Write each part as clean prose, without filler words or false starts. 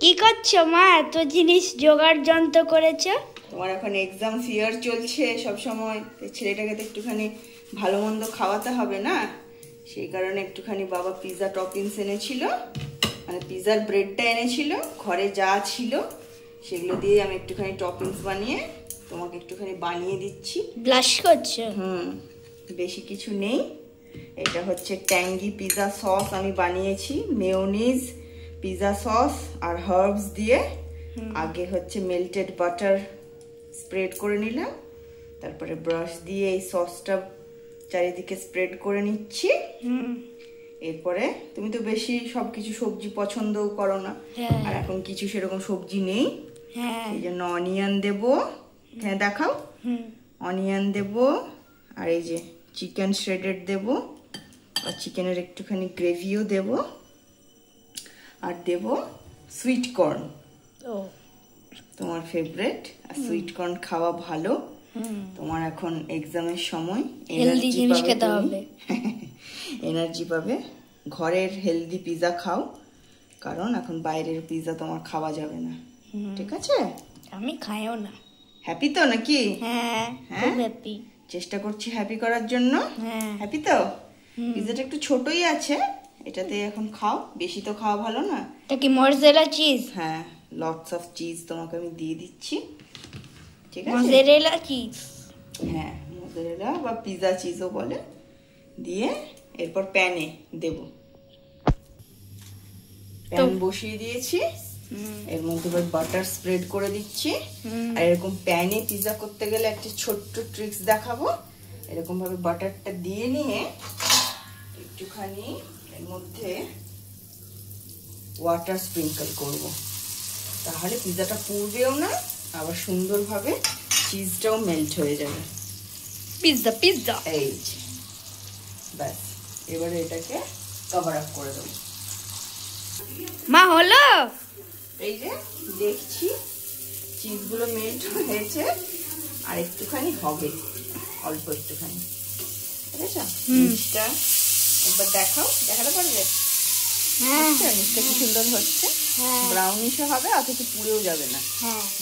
কি করছো মা? এত জিনিস জোগাড় যন্ত্র করেছো? তোমার এখন এক্সাম ফিয়ার চলছে সব সময়, ছেলেটাকে তো একটুখানি ভালো মন্দ খাওয়াতে হবে না, সেই কারণে একটুখানি বাবা পিৎজা টপিংস এনেছিল, মানে পিৎজার ব্রেডটা এনেছিল, ঘরে যা ছিল সেগুলো দিয়ে আমি একটুখানি টপিংস বানিয়ে তোমাকে একটুখানি বানিয়ে দিচ্ছি। ব্লাশ করছো? বেশি কিছু নেই। এটা হচ্ছে ট্যাঙ্গি পিৎজা সস আমি বানিয়েছি, মেয়োনিজ, পিৎজা সস আর হার্বস দিয়ে। আগে হচ্ছে মেল্টেড বাটার স্প্রেড করে নিলাম, তারপরে ব্রাশ দিয়ে এই সসটা চারিদিকে স্প্রেড করে নিচ্ছি। এরপরে তুমি তো বেশি সবকিছু সবজি পছন্দও করো না, আর এখন কিছু সেরকম সবজি নেই, এই জন্য অনিয়ন দেবো। হ্যাঁ দেখাও, অনিয়ন দেবো, আর এই যে চিকেন শ্রেডেড দেবো, আর চিকেনের একটুখানি গ্রেভিও দেবো, আর দেবো সুইট কর্ন, তোমার ফেভারিট। আর সুইট কর্ন খাওয়া ভালো, তোমার এখন এক্সামের সময় হেলদি জিনিস খেতে হবে, এনার্জি পাবে। ঘরের হেলদি পিৎজা খাও, কারণ এখন বাইরের পিৎজা তোমার খাওয়া যাবে না, ঠিক আছে? আমি খাইও না। হ্যাপি তো নাকি? হ্যাঁ, খুব হ্যাপি। চেষ্টা করছি হ্যাপি করার জন্য। হ্যাপি তো? পিৎজাটা একটু ছোটই আছে, এটাতে এখন খাও, বেশি তো খাওয়া ভালো না। এটা কি মজরেলা চিজ? হ্যাঁ, লটস অফ চিজ তোমাকে আমি দিয়ে দিচ্ছি, ঠিক আছে? মজরেলা চিজ, হ্যাঁ মজরেলা বা পিৎজা চিজও বলে। দিয়ে এরপর প্যানে দেব, প্যান বসিয়ে দিয়েছি, এর মধ্যে এবার বাটার স্প্রেড করে দিচ্ছি। আর এরকম প্যানে পিৎজা করতে গেলে একটা ছোট্ট ট্রিক্স দেখাবো। এরকম ভাবে বাটারটা দিয়ে নিয়ে একটুখানি এর মধ্যে ওয়াটার স্প্রিঙ্কল করব, তাহলে পিৎজাটা পুড়বেও না, আবার সুন্দরভাবে চিজটাও মেল্ট হয়ে যাবে। পিৎজা পিৎজা এই যে ব্যাস, এবারে এটাকে কভার আপ করে দেবো। মা হলো? এই যে দেখছি চিজগুলো মেল্ট হয়েছে, আর একটুখানি হবে, অল্প একটুখানি, ঠিক আছে? মিষ্টিটা একবার দেখাও, দেখাতে পারবে? মিষ্টিটা কি সুন্দর হচ্ছে, ব্রাউনিশও হবে, অথচ পুড়েও যাবে না।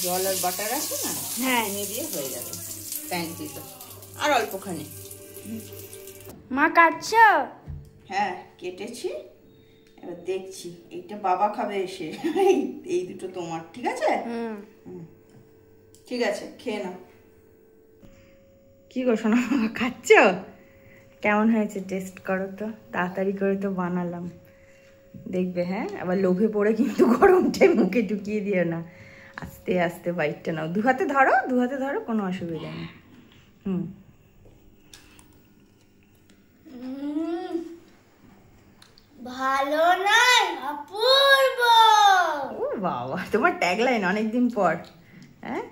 জল আর বাটার আছে না, এনে দিয়ে হয়ে যাবে প্যান পিৎজা। আর অল্পখানি। মা কাটছো? হ্যাঁ কেটেছি, এবার দেখছি। এইটা বাবা খাবে এসে, এই দুটো তোমার, ঠিক আছে? ঠিক আছে, খেয়ে নাও। কি গো শোনা, খাচ্ছ? কেমন হয়েছে টেস্ট করো তো, তাড়াতাড়ি করে তো বানালাম, দেখবে। হ্যাঁ, আবার লোভে পড়ে কিন্তু গরমটাই মুখে ঢুকিয়ে দিও না, আস্তে আস্তে বাইটটা নাও। দু হাতে ধরো, দু হাতে ধরো, কোনো অসুবিধা নেই। ভালো নয়, অপূর্ব। ও বাবা, তোমার ট্যাগলাইন অনেকদিন পর। হ্যাঁ,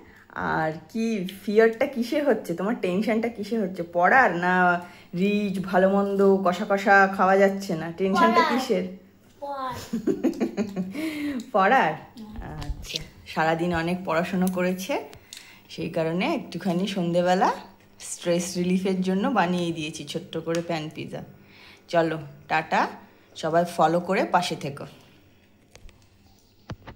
আর কি ফিয়ারটা কিসে হচ্ছে, তোমার টেনশনটা কিসে হচ্ছে? পড়ার না রিচ ভালো মন্দ কষা কষা খাওয়া যাচ্ছে না, টেনশনটা কিসের? পড়ার। আচ্ছা, সারাদিন অনেক পড়াশোনা করেছে, সেই কারণে একটুখানি সন্ধেবেলা স্ট্রেস রিলিফের জন্য বানিয়ে দিয়েছি ছোট্ট করে প্যান পিৎজা। চলো টাটা, সবাই ফলো করে পাশে থেকো।